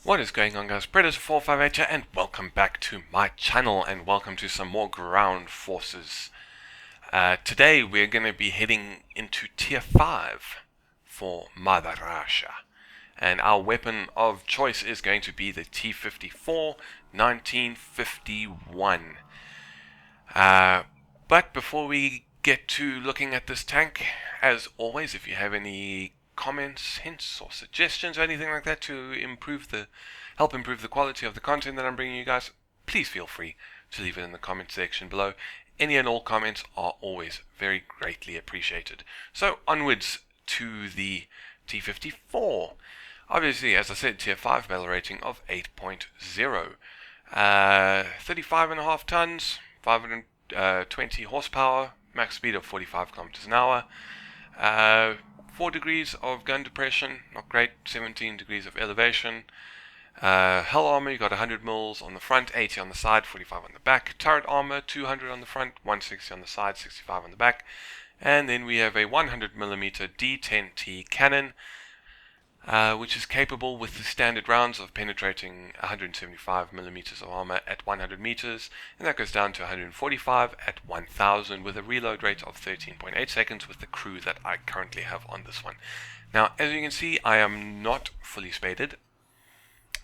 What is going on, guys? Predator458 here, and welcome back to my channel, and welcome to some more ground forces. Today we're going to be heading into tier 5 for Mother Russia, and our weapon of choice is going to be the T54 1951. But before we get to looking at this tank, as always, if you have any comments, hints, or suggestions or anything like that to help improve the quality of the content that I'm bringing you guys, please feel free to leave it in the comment section below. Any and all comments are always very greatly appreciated. So onwards to the T54. Obviously, as I said, tier 5 battle rating of 8.0. 35.5 tons, 520 horsepower, max speed of 45 kilometers an hour. 4 degrees of gun depression, not great. 17 degrees of elevation. Hull armor, you got 100 mils on the front, 80 on the side, 45 on the back. Turret armor, 200 on the front, 160 on the side, 65 on the back. And then we have a 100mm D10T cannon, which is capable with the standard rounds of penetrating 175mm of armor at 100 meters, and that goes down to 145 at 1000 with a reload rate of 13.8 seconds with the crew that I currently have on this one. Now, as you can see, I am not fully spaded,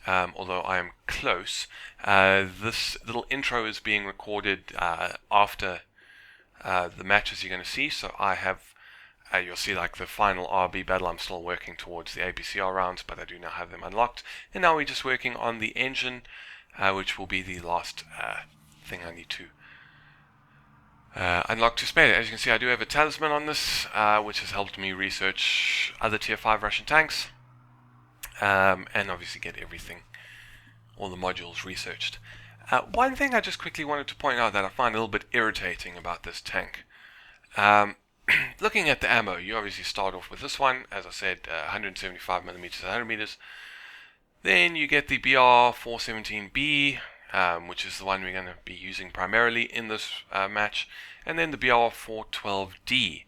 although I am close. This little intro is being recorded after the matches you're going to see, so I have you'll see like the final RB battle. I'm still working towards the APCR rounds, but I do now have them unlocked. And now we're just working on the engine, which will be the last thing I need to unlock to spare it. As you can see, I do have a talisman on this, which has helped me research other tier 5 Russian tanks, and obviously get all the modules researched. One thing I just quickly wanted to point out that I find a little bit irritating about this tank. Looking at the ammo, you obviously start off with this one, as I said, 175mm at 100 meters. Then you get the BR417B, which is the one we're going to be using primarily in this match, and then the BR412D,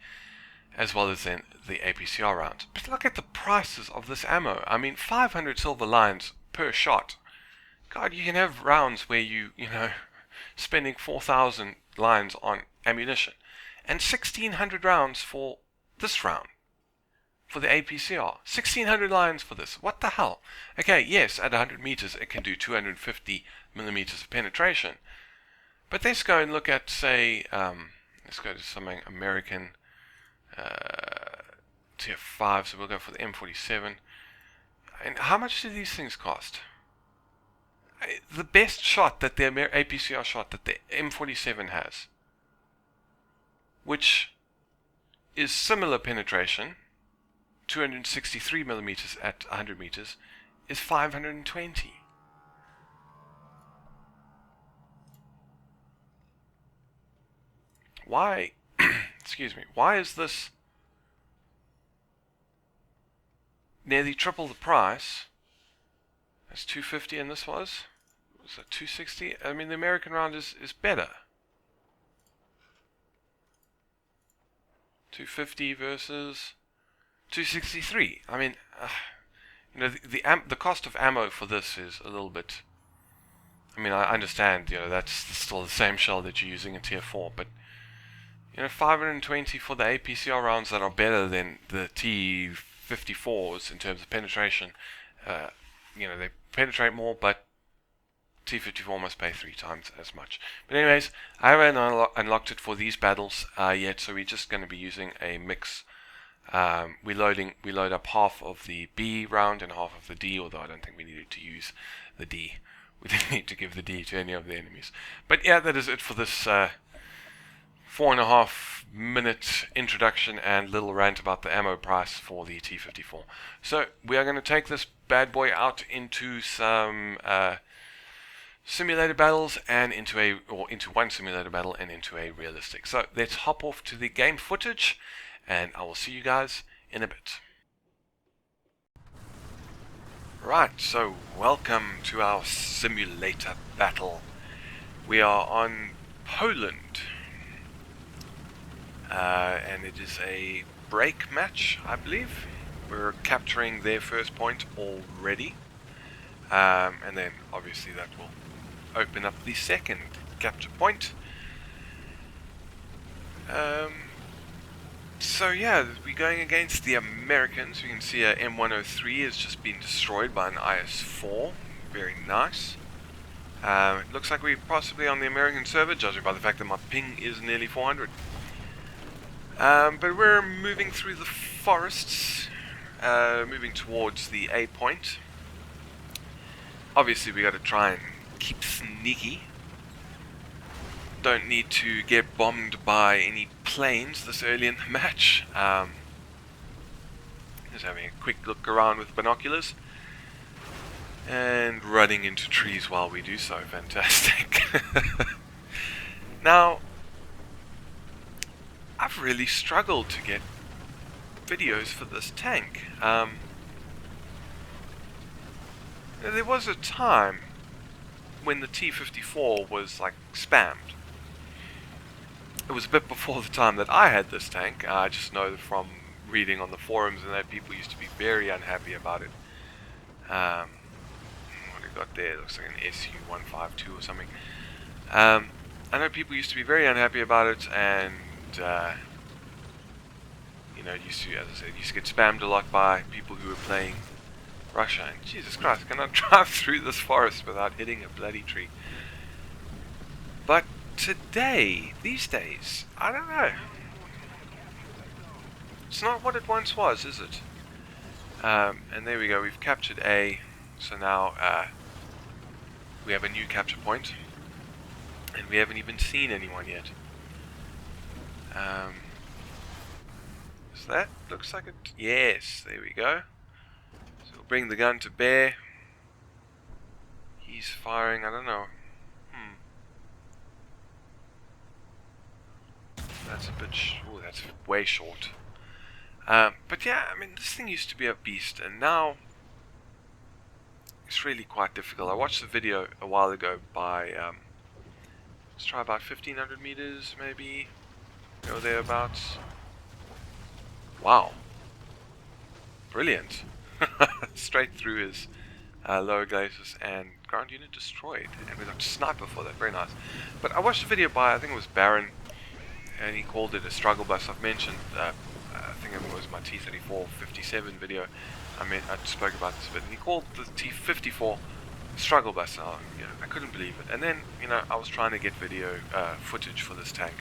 as well as then the APCR rounds. But look at the prices of this ammo. I mean, 500 silver lines per shot. God, you can have rounds where you spending 4,000 lines on ammunition. And 1,600 rounds for this round, for the APCR. 1,600 lines for this. What the hell? Okay, yes, at 100 meters it can do 250mm of penetration. But let's go and look at, say, let's go to something American tier 5. So we'll go for the M47. And how much do these things cost? The best shot that the APCR shot that the M47 has, which is similar penetration, 263mm at 100 meters, is 520. Why, excuse me, why is this nearly triple the price? That's 250 and this was that 260? I mean, the American round is better. 250 versus 263. I mean, the cost of ammo for this is a little bit. I mean, I understand, that's still the same shell that you're using in tier 4, but 520 for the APCR rounds that are better than the T54s in terms of penetration. They penetrate more, but T54 must pay 3 times as much. But anyways, I haven't unlocked it for these battles yet, so we're just going to be using a mix. We load up half of the B round and half of the D, although I don't think we needed to use the D. We didn't need to give the D to any of the enemies. But yeah, that is it for this 4.5 minute introduction and little rant about the ammo price for the T54. So we are going to take this bad boy out into some simulated battles and into one simulated battle and into a realistic. So let's hop off to the game footage, and I will see you guys in a bit. Right, so welcome to our simulator battle. We are on Poland, and it is a break match, I believe. We're capturing their first point already. and then obviously that will open up the second capture point. So yeah, we're going against the Americans. We can see a M103 has just been destroyed by an IS-4. Very nice. It looks like we're possibly on the American server, judging by the fact that my ping is nearly 400. But we're moving through the forests, moving towards the A point. Obviously we got to try and keep sneaky. Don't need to get bombed by any planes this early in the match. Just having a quick look around with binoculars. And running into trees while we do so. Fantastic. Now, I've really struggled to get videos for this tank. There was a time when the T54 was like spammed. It was a bit before the time that I had this tank. I just know from reading on the forums and that people used to be very unhappy about it. What I got there looks like an SU-152 or something. I know people used to be very unhappy about it, and you know, used to, as I said, used to get spammed a lot by people who were playing Russia. And Jesus Christ, can I drive through this forest without hitting a bloody tree? But today, these days, I don't know. It's not what it once was, is it? And there we go, we've captured A. So now we have a new capture point. And we haven't even seen anyone yet. So that looks like it. Yes, there we go. So we'll bring the gun to bear. He's firing, I don't know. That's a bit, oh, that's way short. But yeah, I mean, this thing used to be a beast, and now it's really quite difficult. I watched the video a while ago by, let's try about 1500 meters, maybe, or thereabouts. Wow. Brilliant. Straight through his lower glacis, and ground unit destroyed. And we got sniper for that, very nice. But I watched a video by, I think it was Baron, and he called it a struggle bus. I've mentioned, I think it was my T34 57 video. I spoke about this, but he called the T54 struggle bus. You know, I couldn't believe it. And then, you know, I was trying to get video footage for this tank,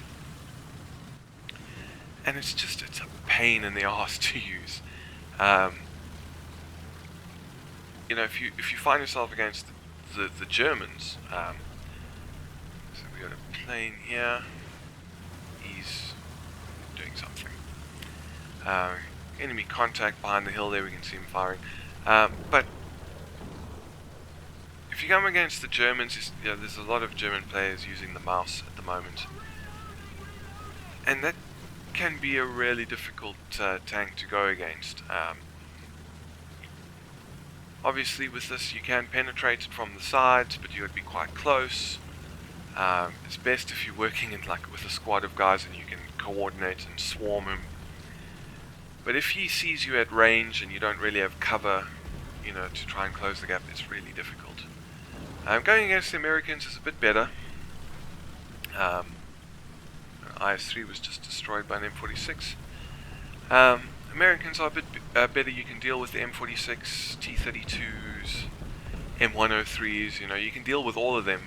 and it's a pain in the ass to use. You know, if you find yourself against the Germans, so we got a plane here. He's doing something. Enemy contact behind the hill there, we can see him firing. But if you come against the Germans, you know, there's a lot of German players using the mouse at the moment. And that can be a really difficult tank to go against. Obviously with this you can penetrate it from the sides, but you would be quite close. It's best if you're working in with a squad of guys and you can coordinate and swarm him. But if he sees you at range and you don't really have cover, you know, to try and close the gap, it's really difficult. Going against the Americans is a bit better. IS-3 was just destroyed by an M46. Americans are a bit better. You can deal with the M46, T32s, M103s. You know, you can deal with all of them.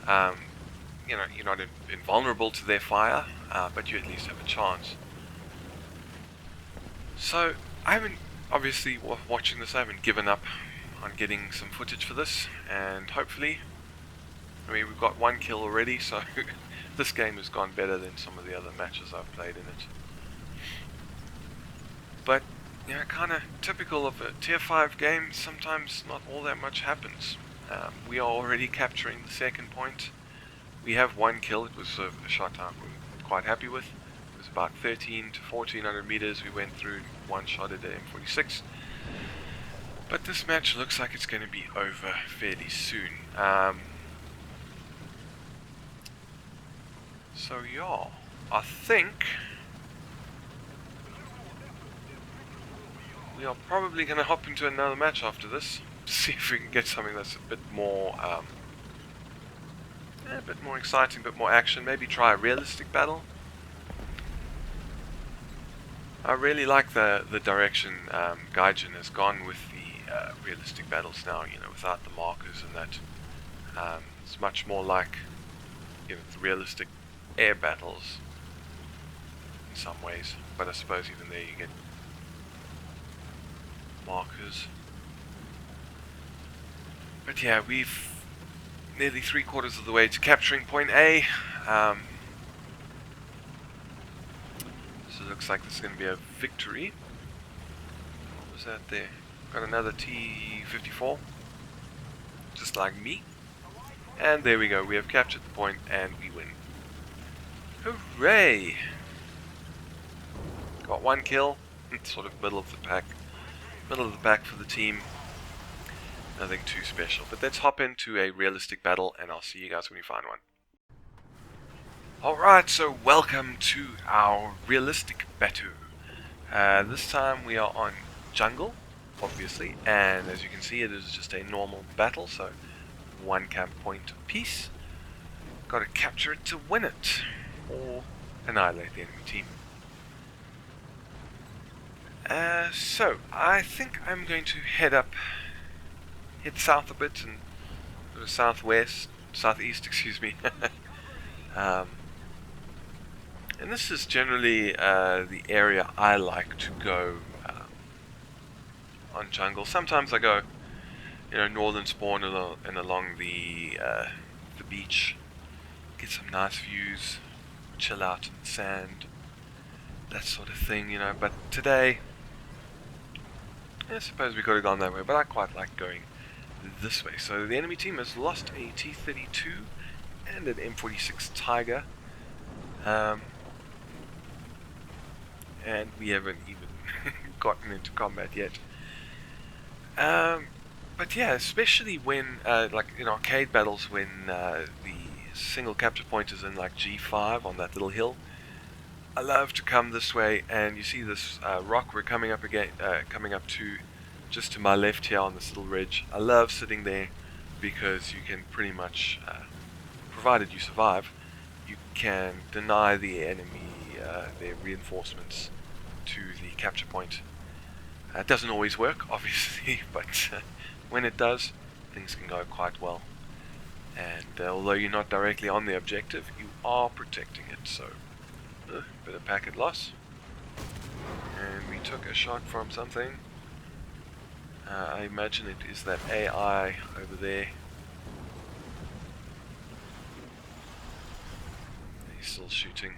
You know, you're not invulnerable to their fire, but you at least have a chance. So I haven't, obviously, watching this, I haven't given up on getting some footage for this, and hopefully, I mean, we've got one kill already, so this game has gone better than some of the other matches I've played in it. But, you know, kind of typical of a tier 5 game, sometimes not all that much happens. We are already capturing the second point. We have one kill. It was a shot I'm quite happy with. It was about 13 to 1400 meters. We went through one shot at the M46. But this match looks like it's going to be over fairly soon. So yeah, I think we are probably going to hop into another match after this. see if we can get something that's a bit more exciting, a bit more action. Maybe try a realistic battle. I really like the direction Gaijin has gone with the realistic battles now, you know, without the markers and that. It's much more like, you know, the realistic air battles in some ways, but I suppose even there you get markers. But yeah, we've nearly 3/4 of the way to capturing point A. So it looks like this is going to be a victory. What was that there? Got another T54, just like me. And there we go, we have captured the point and we win. Hooray! Got 1 kill, sort of middle of the pack for the team. Nothing too special, but let's hop into a realistic battle and I'll see you guys when we find one. Alright, so welcome to our realistic battle. This time we are on jungle, obviously, and as you can see it is just a normal battle, so 1 camp point apiece. Gotta capture it to win it, or annihilate the enemy team. So I think I'm going to head south a bit and go to southeast, excuse me. And this is generally the area I like to go on jungle. Sometimes I go, you know, northern spawn and along the beach, get some nice views, chill out in the sand, that sort of thing, you know. But today, I suppose we could have gone that way, but I quite like going this way. So the enemy team has lost a T32 and an M46 Tiger, and we haven't even gotten into combat yet. But yeah, especially when, like in arcade battles, when the single capture point is in like G5 on that little hill, I love to come this way, and you see this rock we're coming up to, just to my left here on this little ridge. I love sitting there because you can pretty much, provided you survive, you can deny the enemy their reinforcements to the capture point. It doesn't always work, obviously, but when it does, things can go quite well. And although you're not directly on the objective, you are protecting it, so bit of packet loss. And we took a shot from something. I imagine it is that AI over there. He's still shooting.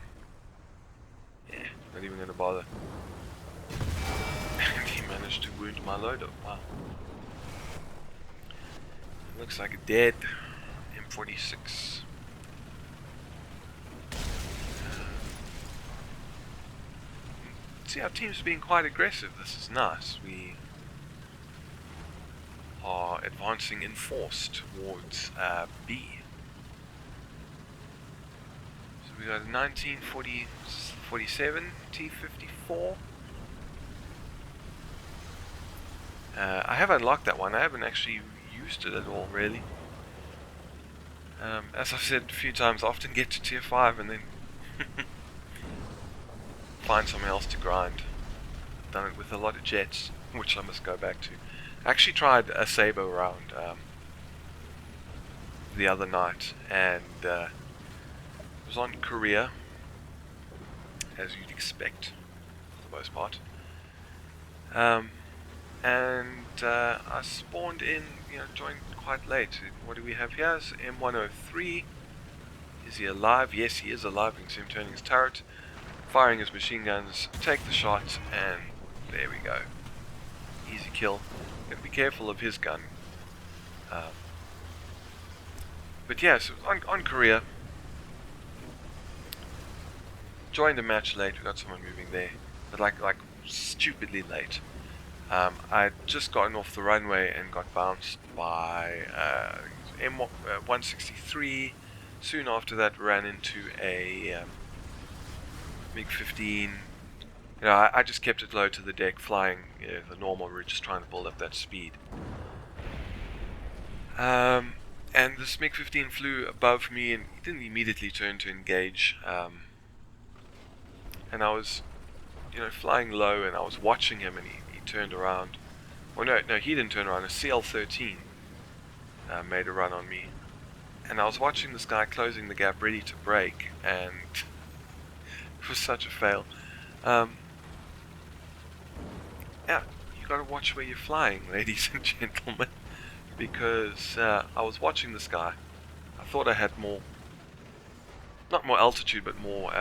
Yeah, not even going to bother. And he managed to wound my loader. Wow. Looks like a dead M46. See, our team's being quite aggressive. This is nice. We are advancing in force towards B. So we got a 1947 T54. I have unlocked that one. I haven't actually used it at all, really. As I've said a few times, I often get to tier 5 and then find something else to grind. I've done it with a lot of jets, which I must go back to. I actually tried a Saber round the other night, and it was on Korea, as you'd expect, for the most part. And I spawned in, you know, joined quite late. What do we have here? It's M103. Is he alive? Yes, he is alive. You can see him turning his turret, firing his machine guns, take the shot, and there we go. Easy kill. Gotta be careful of his gun. But yeah, so on Korea, joined a match late. We got someone moving there, but like stupidly late. I'd just gotten off the runway and got bounced by M163. Soon after that, ran into a MiG-15. You know, I just kept it low to the deck, flying the normal route, just trying to build up that speed. And this MiG-15 flew above me and he didn't immediately turn to engage. And I was, flying low, and I was watching him, and he turned around. Oh no, he didn't turn around. A CL-13 made a run on me. And I was watching this guy closing the gap, ready to break, and it was such a fail. Yeah, you gotta watch where you're flying, ladies and gentlemen, because I was watching this guy. I thought I had not more altitude, but more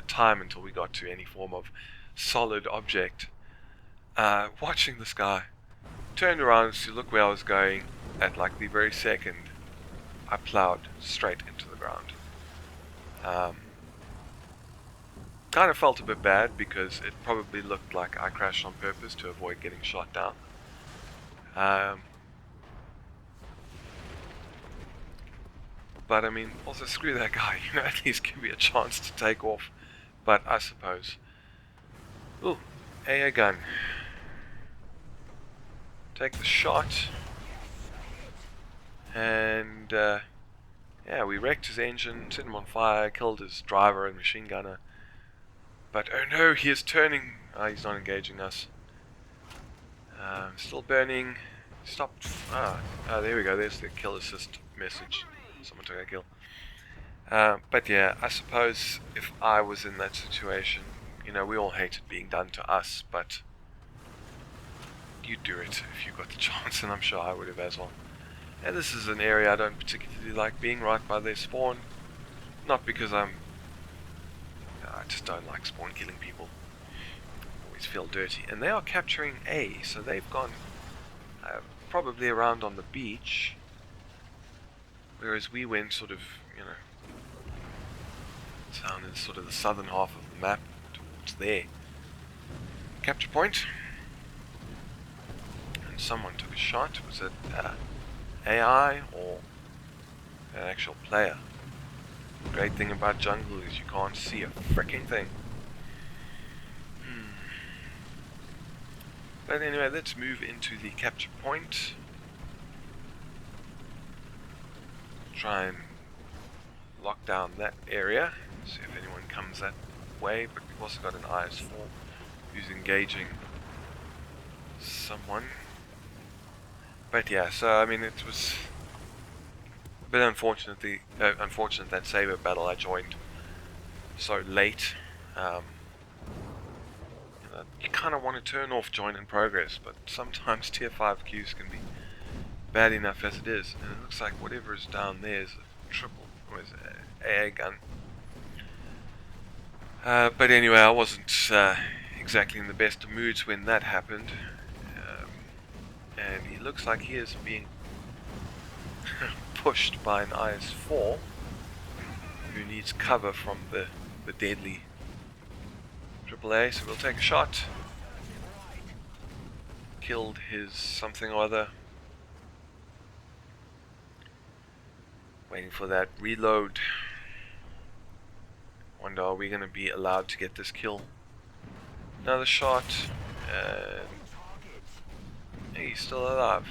time until we got to any form of solid object. Watching this guy, turned around to look where I was going. At like the very second, I plowed straight into the ground. Kind of felt a bit bad because it probably looked like I crashed on purpose to avoid getting shot down. But I mean, also screw that guy, at least give me a chance to take off. But I suppose. Ooh, AA gun. Take the shot. And yeah, we wrecked his engine, set him on fire, killed his driver and machine gunner. But oh no, he is turning. He's not engaging us. Still burning. Stopped. There we go. There's the kill assist message. Someone took a kill. But yeah, I suppose if I was in that situation, we all hate it being done to us, but you'd do it if you got the chance, and I'm sure I would have as well. And this is an area I don't particularly like being, right by their spawn. Not because I just don't like spawn killing people. Always feel dirty. And they are capturing A, so they've gone probably around on the beach. Whereas we went sort of, down in sort of the southern half of the map towards there. Capture point. And someone took a shot. Was it AI or an actual player? The great thing about jungle is you can't see a freaking thing. But anyway, let's move into the capture point. Try and lock down that area. See if anyone comes that way. But we've also got an IS-4 who's engaging someone. But yeah, so I mean, it was a bit unfortunate that Saber battle I joined so late. You kind of want to turn off join in progress, but sometimes tier 5 queues can be bad enough as it is. And it looks like whatever is down there is a triple, or is it AA gun. But anyway, I wasn't exactly in the best of moods when that happened. And he looks like he is being pushed by an IS-4 who needs cover from the deadly AAA, so we'll take a shot. Killed his something or other. Waiting for that reload. Wonder, are we going to be allowed to get this kill? Another shot. He's still alive.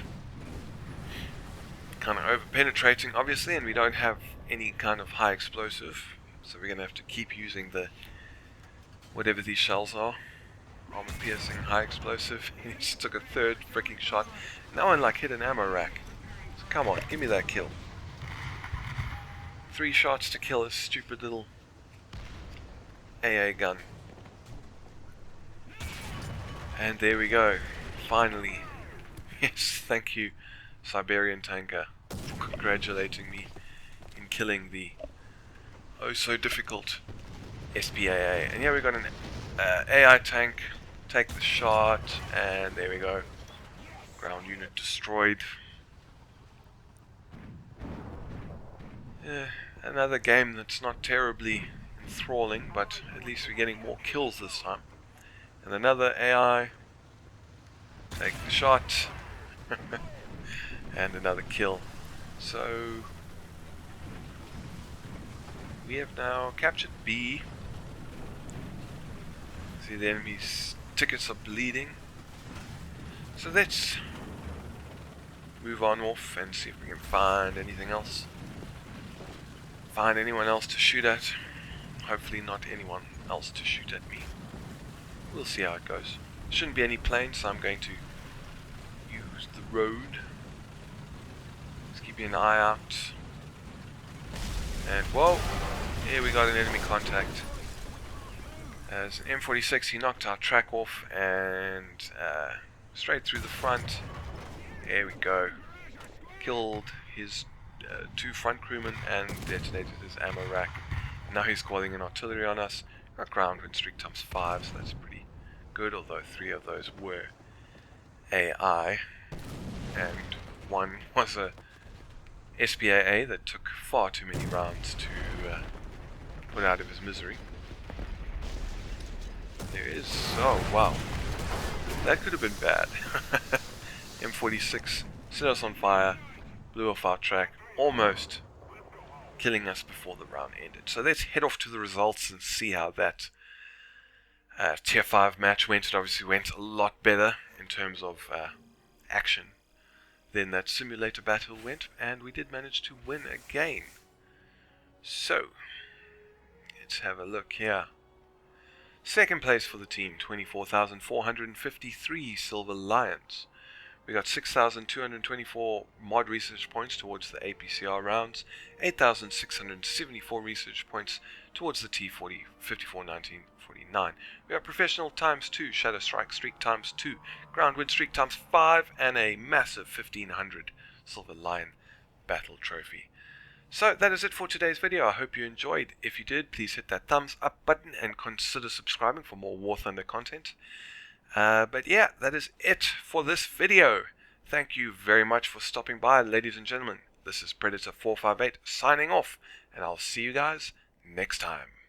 Kind of over penetrating, obviously, and we don't have any kind of high explosive, so we're going to have to keep using the whatever these shells are. Armor piercing, high explosive. He just took a third freaking shot. No one like hit an ammo rack. So come on, give me that kill. 3 shots to kill a stupid little AA gun. And there we go. Finally. Yes, thank you, Siberian tanker, for congratulating me in killing the oh so difficult SPAA. And yeah, we got an AI tank. Take the shot, and there we go. Ground unit destroyed. Another game that's not terribly enthralling, but at least we're getting more kills this time. And another AI. Take the shot. And another kill. So we have now captured B. See, the enemy's tickets are bleeding. So let's move on off and see if we can find anything else. Find anyone else to shoot at. Hopefully not anyone else to shoot at me. We'll see how it goes. Shouldn't be any planes, so I'm going to use the road. Just keeping an eye out. And whoa! Here we got an enemy contact. As an M46, he knocked our track off and straight through the front. There we go. Killed his 2 front crewmen and detonated his ammo rack. Now he's calling in artillery on us. Got ground wind streak times 5, so that's pretty good, although 3 of those were AI. And 1 was a SPAA that took far too many rounds to put out of his misery. There is... oh wow. That could have been bad. M46 set us on fire, blew off our track, almost killing us before the round ended. So let's head off to the results and see how that tier 5 match went. It obviously went a lot better in terms of action than that simulator battle went, and we did manage to win again. So let's have a look here. Second place for the team, 24,453 Silver Lions. We got 6,224 mod research points towards the APCR rounds, 8,674 research points towards the T54 1949. We got professional times 2, shadow strike streak times 2, ground wind streak times 5, and a massive 1,500 Silver Lion battle trophy. So that is it for today's video. I hope you enjoyed. If you did, please hit that thumbs up button and consider subscribing for more War Thunder content. But yeah, that is it for this video. Thank you very much for stopping by, ladies and gentlemen. This is Predator 458 signing off, and I'll see you guys next time.